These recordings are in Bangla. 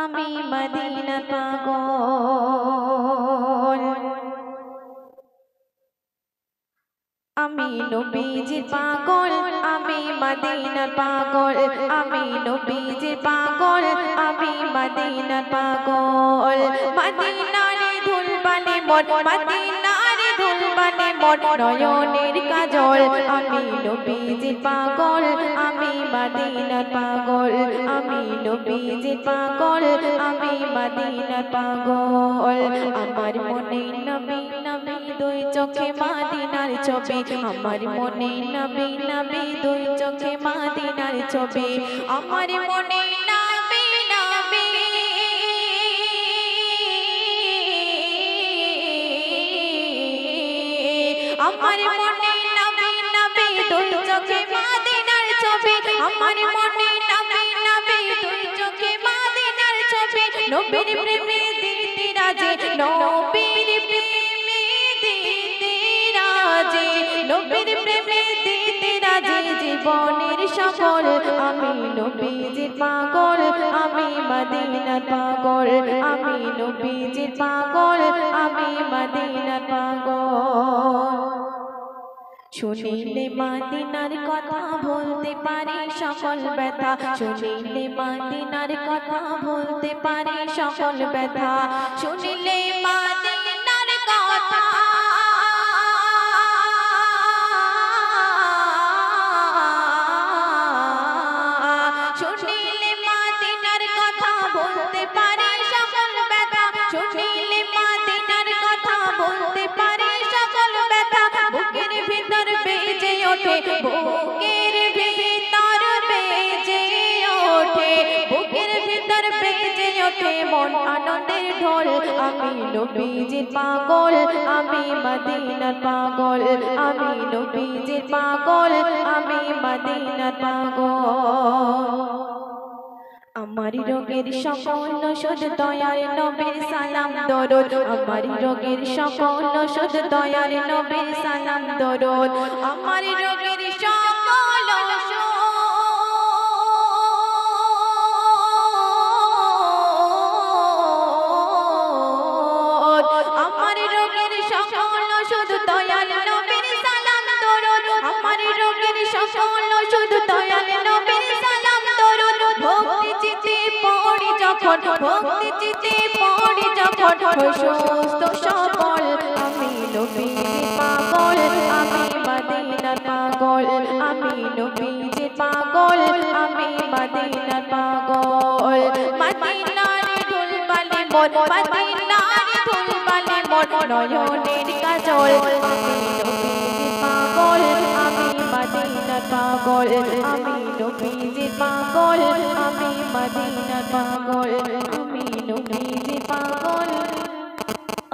আমি মদিনা পাগল, আমি নবীজির পাগল, আমি মদিনা পাগল, আমি নবীজির পাগল, আমি মদিনা পাগল। মদিনার ধুল বানে মোর, মদিনার ধুল বানে মোর নয়নের কাজল। আমি নবীজির পাগল, আমি মদিনার পাগল, আমি নবীজির পাগল, আমি মদিনার পাগল। আমার মনে নবী নবী দুই চোখে মদিনার ছবি, আমার মনে নবী নবী দুই চোখে মদিনার ছবি, আমার মনে নবী নবী আমার মনে নবী নবী দুই চোখে মদিনার ছবি, আমার মনে নবী নবী দুই চোখে মদিনার ছবি। নবীর প্রেমে দিতে রাজি, নবীর প্রেমে দিতে রাজি, নবীর প্রেমে দিতে রাজি জীবনের সকল। আমি নবীজির পাগল, আমি মদিনার পাগল, আমি নবীজির পাগল, আমি মদিনার পাগল। শুনিলে মদিনার কথা বলতে পারি সকল ব্যথা, শুনিলে মদিনার কথা বলতে পারি সকল ব্যথা, শুনিলে মদিনার কথা শুনিলে মদিনার কথা বলতে পারি সকল ব্যথা, শুনিলে মদিনার কথা বলতে পারি সকল ব্যথা। বুকের ভিতর বেজে ওঠে, বুকের ভিতর বেজে ওঠে, বুকের ভিতর বেজে ওঠে মন আনন্দের ঢোল। আমি নবীজির পাগল, আমি মদিনার পাগল, আমি নবীজির পাগল, আমি মদিনার পাগল। আমার রোগের সকল ওষুধ দয়ার নবীর সালাম দরুদ, আমার রোগের সকল ওষুধ দয়ার নবীর সালাম দরুদ, আমার রোগের সকল ওষুধ আমার রোগের সকল ওষুধ দয়াল নবীর সালাম দরুদ, আমার রোগের সকল ওষুধ দয়াল নবীর সালাম দরুদ। ভক্তি চিতে পড়ি যখন, ভক্তি চিতে পড়ি যখন সুস্থ সবল। আমি নবীজির পাগল, আমি মদিনার পাগল, আমি নবীজির পাগল, আমি মদিনার পাগল। মদিনার ধুল বানে মোর, মদিনার ধুল বানে মোর নয়নের কাজল। আমি নবীজির পাগল, আমি মদিনার পাগল, আমি নবীজির পাগল, আমি মদিনার পাগল, আমি নবীজির পাগল,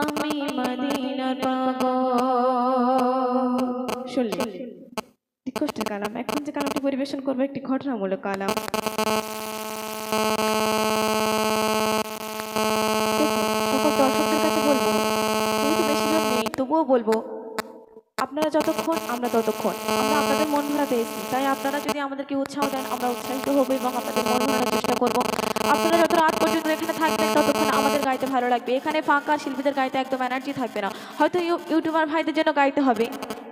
আমি মদিনার পাগল। শুনলেন কষ্টের কালাম। এখন যে কালামটি পরিবেশন করবো একটি ঘটনামূলক কালাম। সকল দর্শকদের কাছে বলবো, যেহেতু বেশিরভাগ নেই তবুও বলবো, আপনারা যতক্ষণ আমরা ততক্ষণ, আমরা আপনাদের মন ভরাতে এসেছি, তাই আপনারা যদি আমাদেরকে উৎসাহ দেন আমরা উৎসাহিত হবো এবং আপনাদের মন ভরানোর চেষ্টা করবো। আপনারা যত রাত পর্যন্ত এখানে থাকবেন ততক্ষণ আমাদের গাইতে ভালো লাগবে। এখানে ফাঁকা শিল্পীদের গাইতে একদম এনার্জি থাকবে না, হয়তো ইউটিউবার ভাইদের জন্য গাইতে হবে,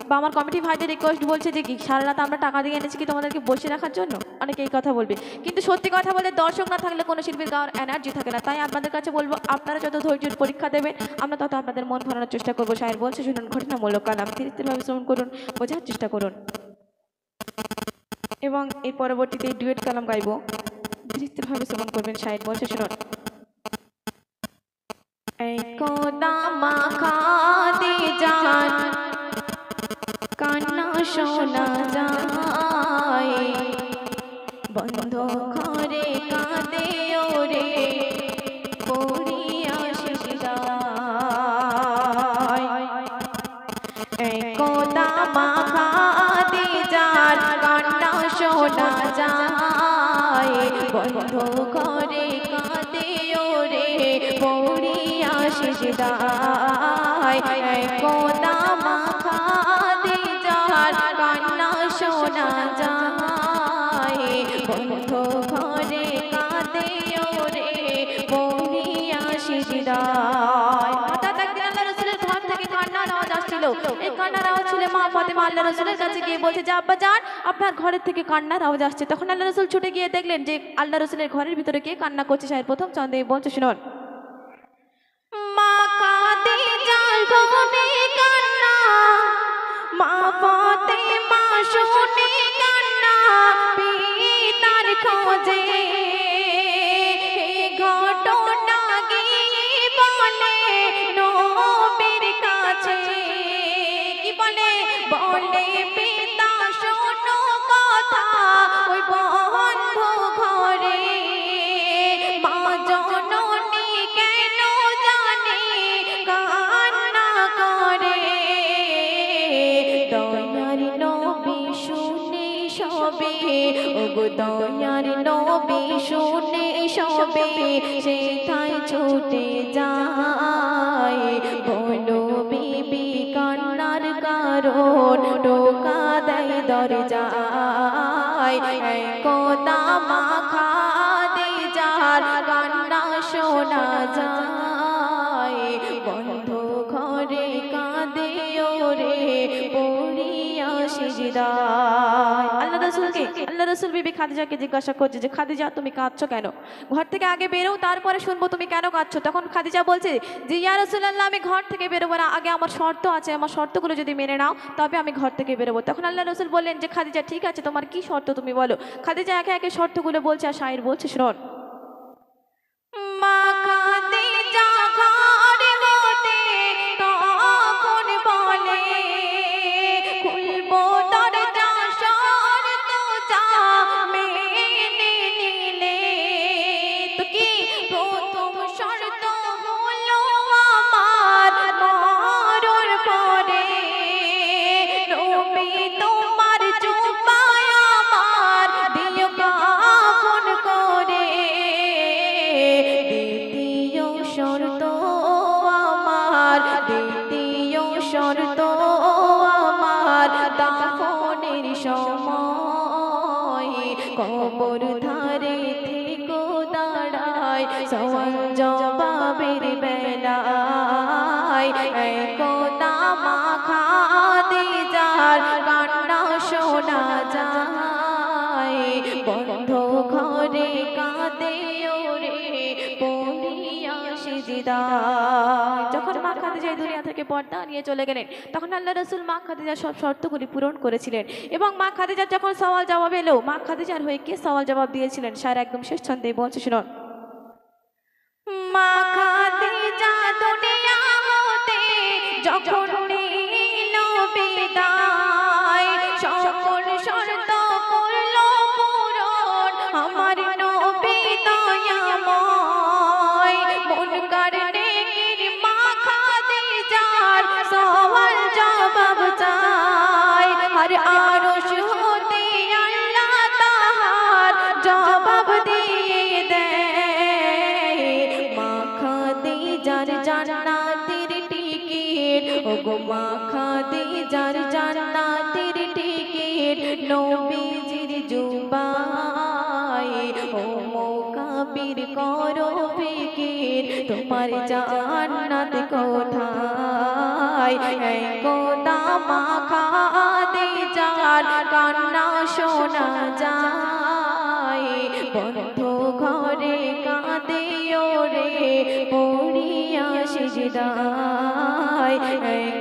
বা আমার কমিটি ভাইদের রিকোয়েস্ট বলছে যে কি সারা রাত আমরা টাকা দিয়ে এনেছি কি তোমাদেরকে বসে রাখার জন্য, অনেকে এই কথা বলবে, কিন্তু সত্যি কথা বলে দর্শক না থাকলে কোনো শিল্পীর গাওয়ার এনার্জি থাকে না। তাই আপনাদের কাছে বলবো, আপনারা যত ধৈর্যের পরীক্ষা দেবেন আমরা তত আপনাদের মন ভরানোর চেষ্টা করবো। শায়ের বলছে, শুনুন ঘটনামূলক কালাম, ধীরে ধীরে শ্রবণ করুন, বোঝার চেষ্টা করুন, এবং এই পরবর্তীতে ডুয়েট কালাম গাইবো, ধীরে ধীরে শ্রবণ করবেন। শায়ের বলছে, শুনুন। একদা মাখা দে জান কান্না শোনা যায়, বন্ধ ঘরে কাঁদে ওরে পড়িয়া শিশিরায়। একদা মাখা দে জান কান্না শোনা যায়, বন্ধ ঘরে কাঁদে ওরে পড়িয়া শিশিরায়। একদা মাখা দে জান কান্না শোনা যায়, বন্ধ ঘরে কাঁদে ওরে এই কান্নার আওয়াজ শুনে মা ফাতেমা আল্লাহ রাসূলের কাছে গিয়ে বলছে যে আব্বা জান আপনার ঘরের থেকে কান্নার আওয়াজ আসছে। তখন আল্লাহ রাসূল ছুটে গিয়ে দেখলেন যে আল্লাহ রাসূলের ঘরের ভিতরে কে কান্না করছে। শায়ের প্রথম ছন্দে বলছে শুনুন, মা কাঁদে যার গনে কান্না, মা ফাতেমা শুনে কান্না, পিতার খোঁজে ঘটনা গিয়ে বলে নবীর কাছে। কি বলে? বলে পিতা শোনো কথা ওই বন্ধ ঘরে, মা জননী কেন জানে কান্না করে। দয়ার নবী শুনে সবে, ওগো দয়ার নবী শুনে সবে, সেথায় ছুটে যায়। বলো বিবি কান্নার কারণ, টোকা দেয় দরজায়। কোদা মা খাদিজার কান্না শোনা যায়। বন্ধ ঘরে কাঁদে ওরে পড়িয়া সিজদায়। আল্লাহ রাসূল বিবি খাদিজাকে জিজ্ঞাসা করছে যে খাদিজা তুমি কাঁদছো কেন? ঘর থেকে আগে বেরো, তারপরে শুনবো তুমি কেন কাঁদছো। তখন খাদিজা বলছে যে ইয়া রাসূলুল্লাহ আমি ঘর থেকে বেরোবো না, আগে আমার শর্ত আছে, আমার শর্তগুলো যদি মেনে নাও তবে আমি ঘর থেকে বেরোবো। তখন আল্লাহ রাসূল বললেন যে খাদিজা ঠিক আছে, তোমার কি শর্ত তুমি বলো। খাদিজা একে একে শর্তগুলো বলছে আর শায়ের বলছে শুনুন, মা খাদিজা ঘরে হতে তখন বলে খুলবো দরজা শর্ত যা মেনে নিলে। তো কি প্রথম শর্ত হলো আমার মরণ পরে নবী তোমার জুবায় আমার দিও কাফন করে। দ্বিতীয় শর্ত আমার, দ্বিতীয় শর্ত আমার দাফনের সময় কবর ধারে থেকো দাঁড়ায় সওয়াল জবাবের বেলায়। কোদা মা খাদিজার কান্না শোনা যায়। বন্ধ ঘরে কাঁদে ওরে পড়িয়া সিজদায়। যখন মা খাদিজা দুনিয়া থেকে পর্দা নিয়ে চলে গেলেন তখন আল্লাহ রাসূল মা খাদিজার সব শর্তগুলি পূরণ করেছিলেন। এবং মা খাদিজার যখন সওয়াল জবাব এলো, মা খাদিজার হয়ে কে সওয়াল জবাব দিয়েছিলেন শায়ের একদম শেষ ছন্দে বলছে শুনুন, মা খাদিজা দুনিয়া হতে যখন নিল বিদায়, সকল শর্ত করলো পূরণ আমার নবী দয়াময়। মুনকার নেকির মা খাদিজার সওয়াল জবাব চায়, আর আরশ হতে আল্লাহ তাহার জবাব দিয়ে দেয়। মা খাদিজার জান্নাতের টিকিট, ওগো মা খাদিজার জান্নাতের টিকিট নবীজির জুবায়। ও মুকাবির করো ফিকির তোমার জান্নাত কোথায়। কোদা মা খাদিজার কান্না শোনা যায়। বন্ধ ঘরে কাঁদে ওরে পড়িয়া সিজদায়।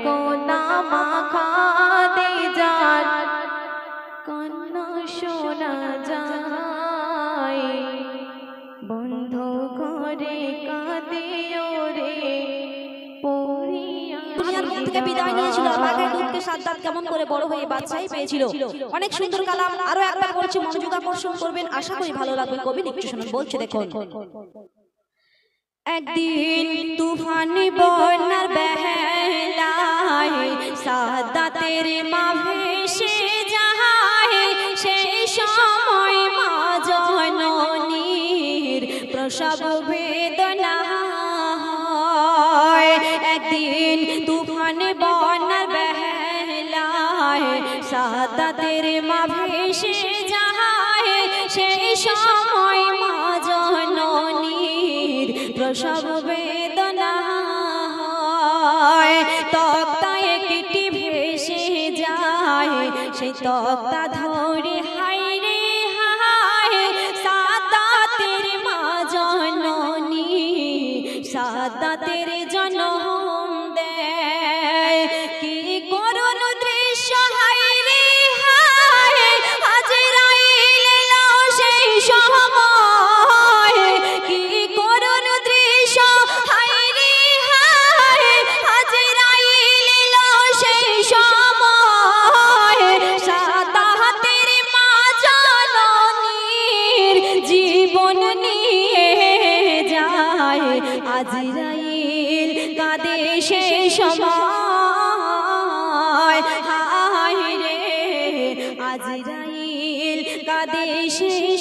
কোদা মা খাদিজার কান্না শোনা যায়। বন্ধ ঘরে কাঁদে ওরে পড়িয়া। দুনিয়ার মন থেকে বিদায় নিয়েছিল, বাঘের দুধকে সাত দাঁত কেমন করে বড় হয়ে বাদশাহী পেয়েছিল। অনেক সুন্দর কালাম, আরো একবার বলছি মনোযোগ আকর্ষণ করবেন, আশা করি ভালো লাগবে। কবি একটু শুনুন, বলছে দেখুন, একদিন তুফানি বন্যার বেলায় সাদাতের মা ভেসে যায়। সেই সময় মা জননীর প্রসব বেদনা হয়। একদিন তুফানি বন্যার বেলায় সাদাতের মা ভেসে যায়। সেই সময় মা জননীর প্রসব বেদনা হয়। তক্তায় একটি সেই তক্তা ধরে হায় রে হায় সাদাতের মা জননী সাদাতের জনম দেয় কি করুণ দৃশ্য হায় রে হায় আজরাইল এলো সেই সময় কি করুণ দৃশ্য হায় রে হায় আজরাইল এলো সেই সময় সাদাতের মা জননীর জীবন নিয়ে যায় আজরাইল কাঁদে সেই সময় হায় রে আজরাইল কাঁদে সেই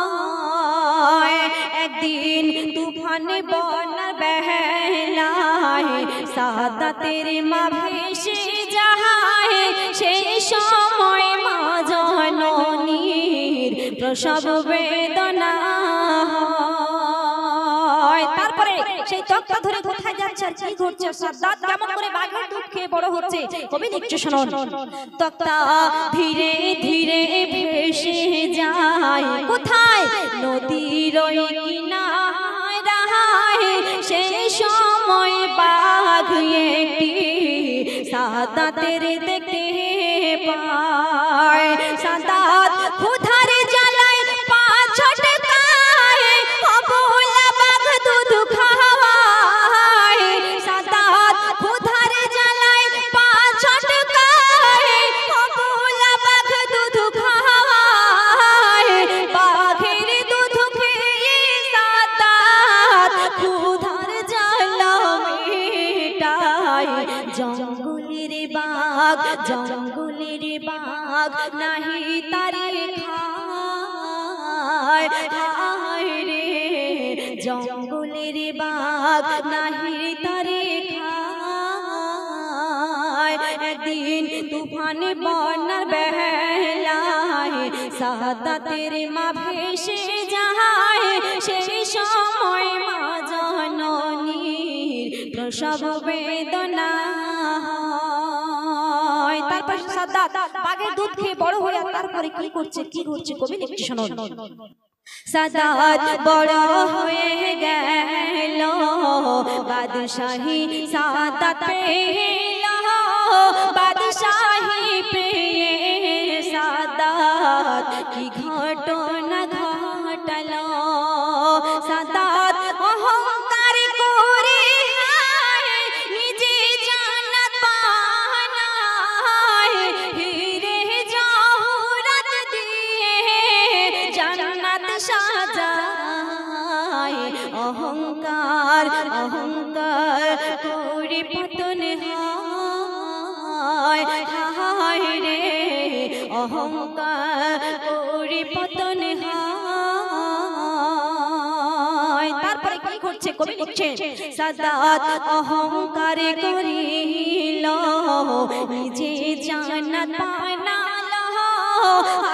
সময় একদিন তুফানে বন্যার বেলায় সাদাতের মা ভেসে যায় সেই সময় মা জননীর প্রসব বেদনা হয়। তারপরে সেই তক্তা ধরে কোথায় যাচ্ছে আর কি ঘটছে সাদ্দাত কেমন করে বাঘের দুধ খেয়ে বড় হচ্ছে কবি একটু শুনুন। তক্তা ধীরে ধীরে ভেসে যায় কোথায় নদীর ওই কিনারায় সেই সময় বাঘ একটি সাদাতের দেখতে পায় সাদাত ক্ষুধার জ্বালায় পা ছটকায় অবলা বাঘ দুধ খাওয়ায় সাদাত ক্ষুধার জ্বালায় পা ছটকায় অবলা বাঘ দুধ খাওয়ায় বাঘের দুধ খেয়ে সাদাত ক্ষুধার জ্বালা মেটায় জঙ্গলের বাঘ নাহি তারে খায় হায় রে জঙ্গলের বাঘ নাহি তারে খায় একদিন তুফানে বন্যার বেলায় সাদাতের মা ভেসে যায় সেই সময় মা জননীর প্রসব বেদনা হয়। তারপর সাদ্দাত বাঘের দুধ খেয়ে বড় হয়ে তারপরে কি করছে কবি একটু শুনুন। সাদ্দাত বড় হয়ে গেল বাদশাহী সাদ্দাত পেল বাদশাহী পেয়ে সাদ্দাত কি ঘটনা ঘটালো সাদ্দাত অহংকার করে নিজে জান্নাত বানায় হিরে জওহরাত দিয়ে জান্নাত সাজায় অহংকার করে পতন হয় হায় রে অহংকার করে পতন হয়। তারপরে কি করছে কবি লিখছেন সাদ্দাত অহংকার করিল নিজে জান্নাত বানালো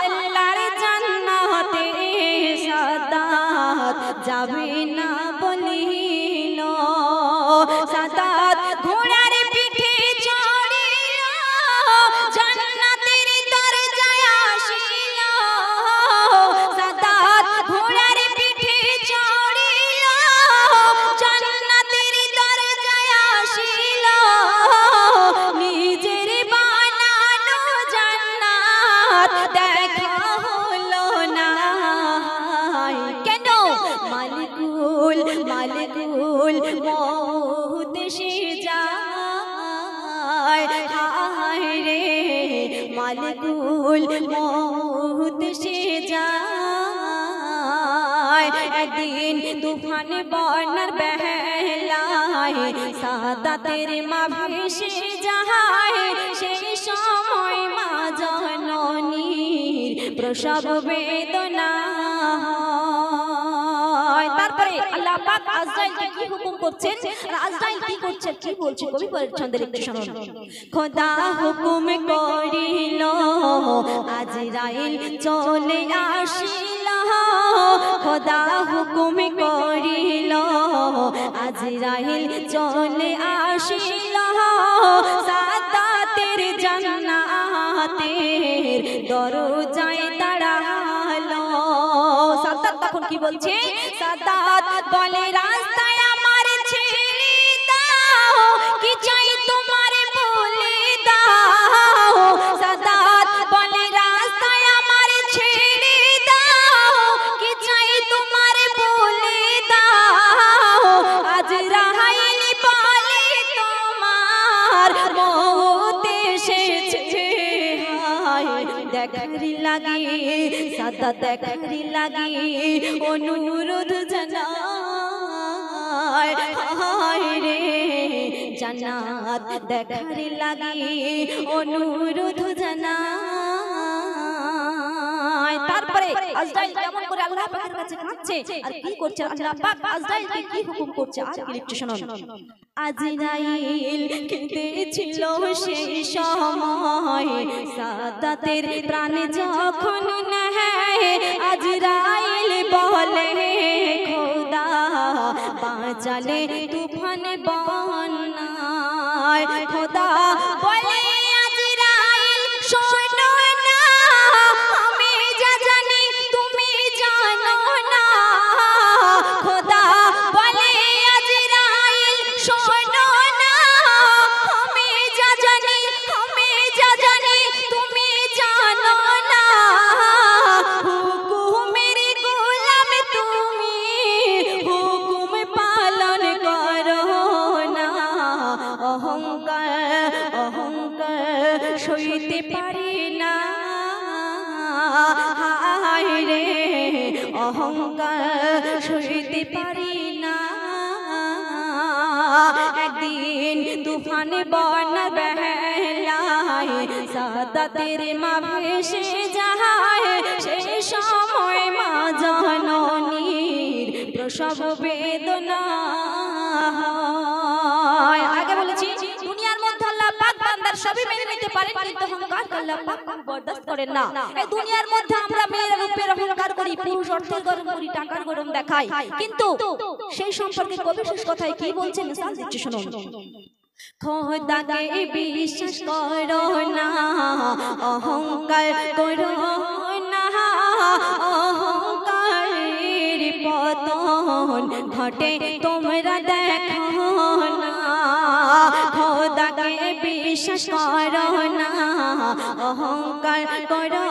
আল্লাহর জান্নাতে সাদ্দাত যাবে না বলিল সাদ্দাত ঘোড়ার পিঠে চড়িল জান্নাতের দরজায় আসিল সাদ্দাত ঘোড়ার পিঠে চড়িল জান্নাতের দরজায় আসিল নিজের বানানো জান্নাত দেখা হলো না কেন মালিকুল মউত সে যায় হায় রে মালিকুল মউত সে যায় একদিন তুফানে বন্যার বেলায় সাদাতের মা ভেসে যায় সেই সময় মা জননীর প্রসব বেদনা হয়। তারপরে আল্লাহ পাক আজরাইলকে কি হুকুম করছেন আর আজরাইল কি করছে কি বলছে কবি ছন্দের একটু শুনুন। খোদা হুকুম করিল আজরাইল চলে আসিল খোদা হুকুম করিল আজরাইল চলে আসিল সাদাতের জান্নাত দরজায় দাঁড়ালো। সাদ্দাত তখন কি বলছে? সাদ্দাত বলে রাস্তায় আমার ছেড়ে দাও, কি চাই তোমার বলে দাও। সাদ্দাত বলে রাস্তায় আমার ছেড়ে দাও, কি চাই তোমার বলে দাও। আজরাইল বলে তোমার মওত এসেছে, দেখারি লাগে সাদ্দাত দেখারি লাগে অনুরোধ জানায়। হায় রে জান্নাত দেখারি লাগে অনুরোধ জানায়। তারপরে আজরাইল কেমন করে আল্লাহ পাকের কাছে কাঁদছে আর কি করছে, আল্লাহ পাক আজরাইলকে কি হুকুম করছে আর কি লিখছে শুনুন। আজরাইল কেঁদেছিল সেই সময় সাদ্দাতের প্রাণ যখন নেয়। আজরাইল বলে খোদা বাঁচালে তুফান বন্যায়। খোদা বলে আজরাইল শোনো না, আমি যা জানি তুমি জানো না। খোদা বলে আজরাইল শোনো না, আমি যা জানি তুমি জানো না। হুকুমের গোলাম তুমি, হুকুম পালন করো না। অহংকার সইতে পারি না। হায় রে অহংকার সইতে পারি না। একদিন তুফান বন্যা বেলায় সাদ্দাতের মা ভেসে যায়। সেই সময় মা জননীর প্রসব বেদনা হয়। আগে বলেছি দুনিয়ার মধ্যে আল্লাহ পাক বান্দার সবই মেনে নিতে পারেন, কিন্তু অহংকার আল্লাহ পাক বরদাস্ত করেন না। এই দুনিয়ার মধ্যে আমরা মেয়ের রূপের অহংকার করি, পুরুষ অর্থের গরম করি, টাকার গরম দেখাই, কিন্তু সেই সম্পর্কে কবি শেষ কথায় কি বলছেন মিসাল দিচ্ছি শুনুন। খোদাকে বিশ্বাস করো না, অহংকার করো না। অহংকারের পতন ঘটে তোমরা দেখো না। খোদাকে বিশ্বাস করো না, অহংকার করো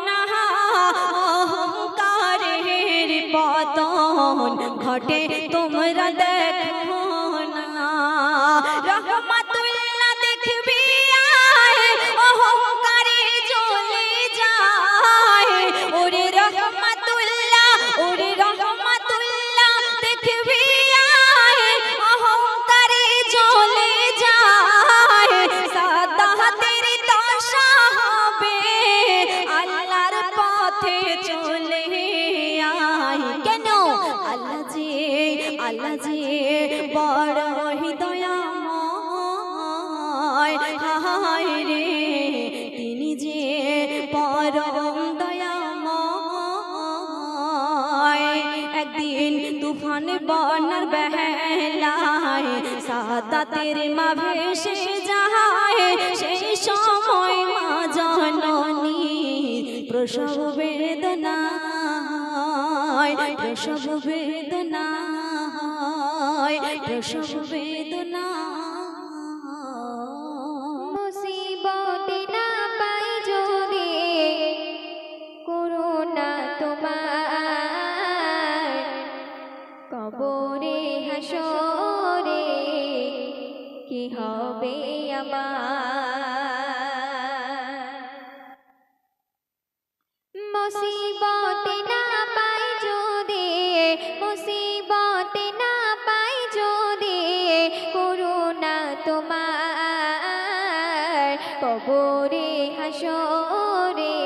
না। অহংকারের পতন ঘটে তোমরা দেখো না। রহমাতুল্লাহ দেখবি আয়, অহংকারে জ্বলে যায়। ওরে রহমাতুল্লাহ দেখবি আয়, অহংকারে জ্বলে যায়। সাদ্দাতের দশা হবে, আল্লাহর পথে চলে আয়। কেন? আল্লাহ যে বড় হৃদয়াময়। হায় রে তিনি যে পরম দয়াময়। একদিন তুফান বন্যার বেলায় সাদ্দাতের মা ভেসে যায়। সেই সময় মা জননীর প্রসব বেদনা, প্রসব বেদনা, প্রসব বেদনা। মুসিবতে না পাই যদি করুণা তোমার, কবরে হাসরে কি হবে আমার। মুসিবতে না পাই যদি, মুসিবতে না পাই যদি করুণা তোমার, কবরে হাসরে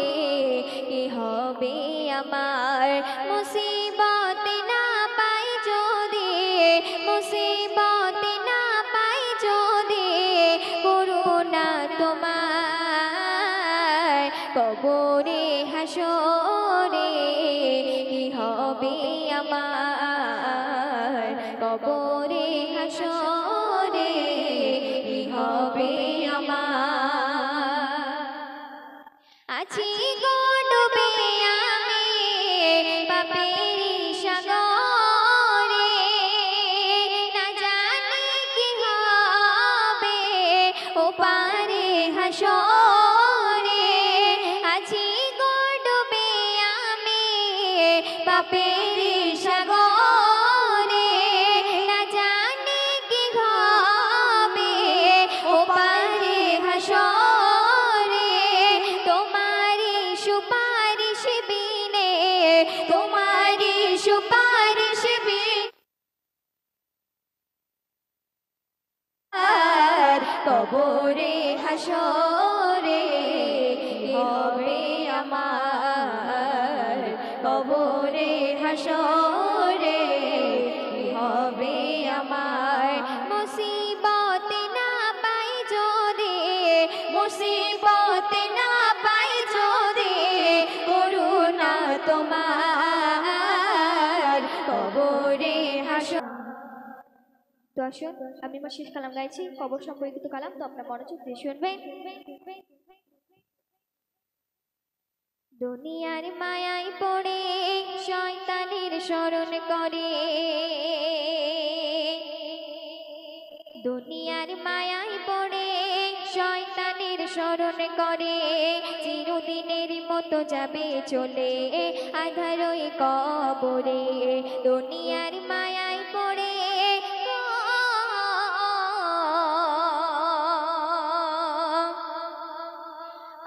কি হবে আমার। মুসিবতে না পাই যদি, মুসিবতে না পাই যদি করুণা তোমার, কবরে হাসরে কি হবে আমার। কবরে হাসরে কি হবে আমার। আছি কবরে হাসরে কি হবে আমার কবরে হাসরে কি হবে আমার মুসিবত না পাই যদি মুসিবত না পাই যদি করুণা তোমার কবরে হাসর। তো আসুন আমি আমার শেষ কালাম গাইছি কবর সম্পর্কিত কালাম, তো আপনার মনোযোগ দিয়ে শুনবেন। দুনিয়ার মায়ায় পড়ে শয়তানের শরণ করে দুনিয়ার মায়ায় পড়ে শয়তানের শরণ করে চিরদিনের মতো যাবে চলে আঁধারই কবরে দুনিয়ার মায়ায় পড়ে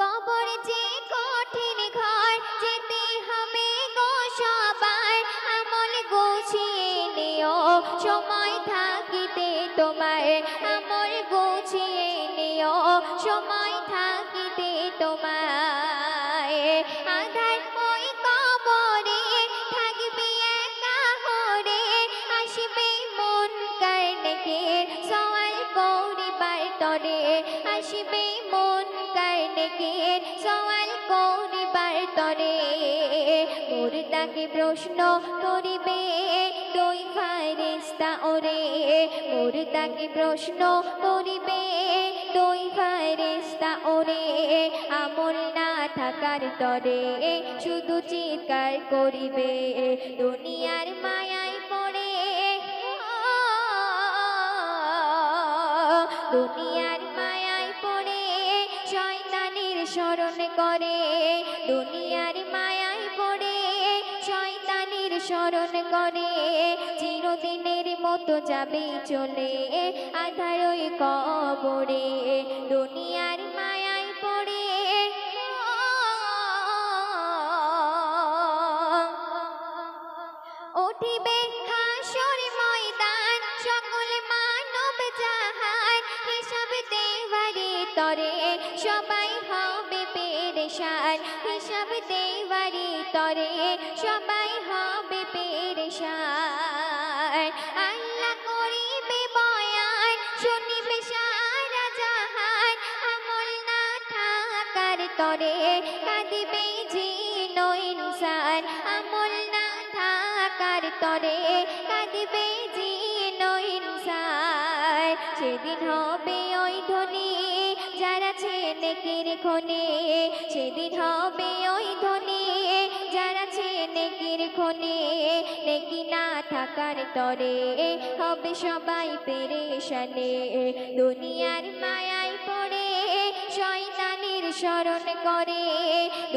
কবর যে কঠিন ঘর যেতে হবে গো সবার আমল গুছিয়ে নিও সময় থাকিতে তোমার আমল গুছিয়ে নিও সময় থাকিতে তোমার আধার ওই কবরে থাকবে একা হরে আসবে মন কারণকে সওয়াল করিবার তরে আসবে মন কারণকে সওয়াল করিবার তরে মুর্দাকে প্রশ্ন করিবে দুই ফেরেশতা ওরে মুর্দাকে প্রশ্ন করিবে দুই ফেরেশতা ওরে আমল না থাকার তরে শুধু চিৎকার করিবে দুনিয়ার মায়ায় পড়ে দুনিয়ার মায়ায় পড়ে শয়তানের শরণ করে দুনিয়ার মায়ায় পড়ে শয়তানের শরণ করে চিরদিনের মতো যাবে চলে আঁধারই কবরে দুনিয়ার মায়ায় পড়ে উঠিবে হাসর ময়দান সকল মানব জাহান হিসাব দেওয়ারে তরে সবাই হবে পেরেশান হিসাব দেওয়ারে তরে সবাই হবে পেরেশান আল্লাহ করিবে বয়ান শুনিবে সারা জাহান আমল না থাকার তরে কাঁদিবে জিন ইনসান আমল না থাকার তরে কাঁদিবে জিন ইনসান সেদিন হবে ওই ধনী যারা নেকির খনি সেদিন হবে ওই ধনী যারা নেকির খনি নেকি না থাকার তরে হবে সবাই পেরেশানে দুনিয়ার মায়ায় পড়ে শয়তানের শরণ করে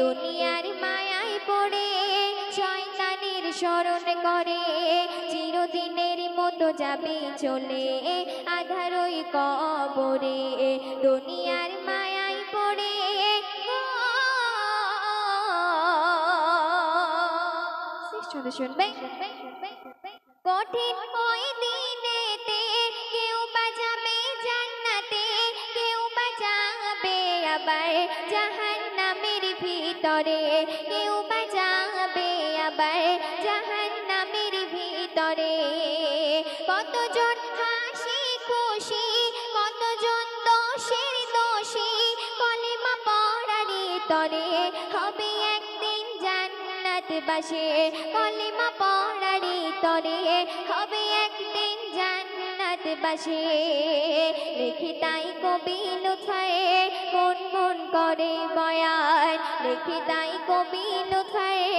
দুনিয়ার মায়ায় পড়ে শয়তানের শরণ করে চিরদিনের মতো যাবে চলে আঁধারই কবরে দুনিয়ার মায়ায় পড়ে শুনবে কঠিন ওই দিনেতে কেউ বাজাবে জান্নাতে কেউ বাজাবে আবার জাহান্নামের ভিতরে কেউ বাজাবে আবার জাহান্নামের ভিতরে কতজন হাসি খুশি কতজন দোষের দোষী কলিমা পড়ারে তরে হবে একদিন জান্নাতবাসী কলিমা পড়ারে তরে হবে একদিন জান্নাতবাসী লিখি তাই কবি লুৎফায়ে মন মন করে বয়ান লিখি তাই কবি লুৎফায়ে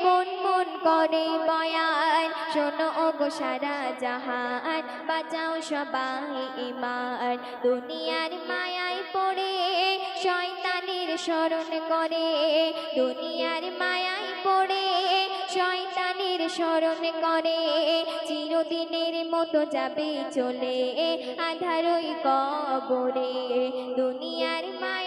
মন মন করে বয়ান শোনো ওগো সারা জাহান বাঁচাও সবাই ঈমান দুনিয়ার মায়ায় পড়ে শয়তানের শরণ করে দুনিয়ার মায়ায় পড়ে শয়তানের শরণ করে চিরদিনের মতো যাবে চলে আঁধারই কবরে দুনিয়ার মায়া